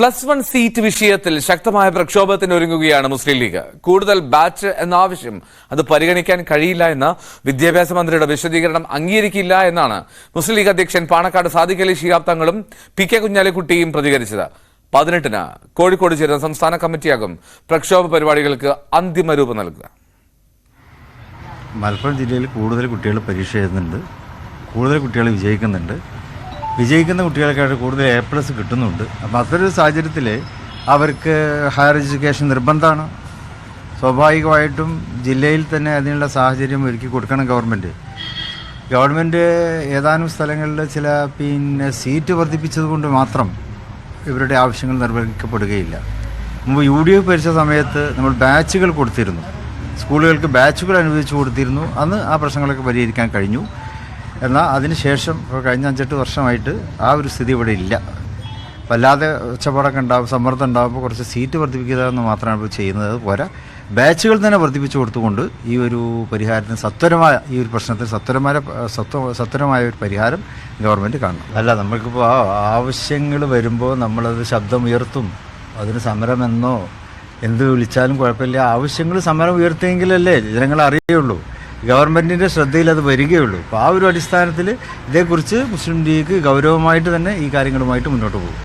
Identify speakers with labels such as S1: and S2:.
S1: +1 seat വിഷയത്തിൽ ശക്തമായ പ്രക്ഷോഭത്തിന് ഒരുങ്ങുകയാണ് മുസ്ലിം ലീഗ്. കൂടുതൽ ബാച്ച് എന്ന ആവശ്യം അത് പരിഗണിക്കാൻ കഴിയില്ല എന്ന വിദ്യാഭ്യാസ മന്ത്രിയുടെ വിശദീകരണം അംഗീകരിക്കില്ല എന്നാണ് മുസ്ലിം ലീഗ് അധ്യക്ഷൻ പാണക്കാട് സാദിഖ് അലി ശിഹാബ് തങ്ങളും പി.കെ. കുഞ്ഞാലിക്കുട്ടിയും പ്രതികരിച്ചത്. 18-ന് കോഴിക്കോട് ചേരുന്ന സംസ്ഥാന കമ്മിറ്റിയാകും പ്രക്ഷോഭ പരിപാടികൾക്ക് അന്തിമ രൂപം നൽകുക.
S2: മലപ്പുറം ജില്ലയിൽ കൂടുതൽ കുട്ടികൾ പരീക്ഷ എഴുതുന്നുണ്ട്, കൂടുതൽ കുട്ടികൾ വിജയിക്കുന്നുണ്ട്. വിജയിക്കുന്ന കുട്ടികൾക്കായിട്ട് കൂടുതൽ A+ കിട്ടുന്നുണ്ട്. അപ്പോൾ അത്തരൊരു സാഹചര്യത്തിൽ അവർക്ക് ഹയർ എഡ്യൂക്കേഷൻ നിർബന്ധമാണ്. സ്വാഭാവികമായിട്ടും ജില്ലയിൽ തന്നെ അതിനുള്ള സാഹചര്യം ഒരുക്കി കൊടുക്കണം ഗവൺമെൻറ് ഏതാനും സ്ഥലങ്ങളിൽ ചില സീറ്റ് വർദ്ധിപ്പിച്ചതുകൊണ്ട് മാത്രം ഇവരുടെ ആവശ്യങ്ങൾ നിർവഹിക്കപ്പെടുകയില്ല. മുമ്പ് UDF ഭരിച്ച സമയത്ത് നമ്മൾ ബാച്ചുകൾ കൊടുത്തിരുന്നു, സ്കൂളുകൾക്ക് ബാച്ചുകൾ അനുവദിച്ചു കൊടുത്തിരുന്നു. അന്ന് ആ പ്രശ്നങ്ങളൊക്കെ പരിഹരിക്കാൻ കഴിഞ്ഞു. എന്നാൽ അതിനുശേഷം കഴിഞ്ഞ 5-8 വർഷമായിട്ട് ആ ഒരു സ്ഥിതി ഇവിടെ ഇല്ല. വല്ലാതെ ഒച്ചപ്പാടൊക്കെ ഉണ്ടാവും, സമ്മർദ്ദം ഉണ്ടാകുമ്പോൾ കുറച്ച് സീറ്റ് വർദ്ധിപ്പിക്കുക എന്ന് മാത്രമാണ് ഇപ്പോൾ ചെയ്യുന്നത്. അതുപോലെ ബാച്ചുകൾ തന്നെ വർദ്ധിപ്പിച്ചു കൊടുത്തുകൊണ്ട് ഈ ഒരു പരിഹാരത്തിന് ഈ ഒരു പ്രശ്നത്തിന് സത്വരമായ ഒരു പരിഹാരം ഗവൺമെൻറ് കാണണം. അല്ല, നമ്മൾക്കിപ്പോൾ ആവശ്യങ്ങൾ വരുമ്പോൾ നമ്മളത് ശബ്ദം ഉയർത്തും. അതിന് സമരമെന്നോ എന്ത് വിളിച്ചാലും കുഴപ്പമില്ല. ആവശ്യങ്ങൾ സമരം ഉയർത്തിയെങ്കിലല്ലേ ജനങ്ങൾ അറിയുള്ളൂ, ഗവൺമെൻറ്റിൻ്റെ ശ്രദ്ധയിൽ അത് വരികയുള്ളൂ. അപ്പോൾ ആ ഒരു അടിസ്ഥാനത്തിൽ ഇതേക്കുറിച്ച് മുസ്ലിം ലീഗ് ഗൗരവമായിട്ട് തന്നെ ഈ കാര്യങ്ങളുമായിട്ട് മുന്നോട്ട് പോകും.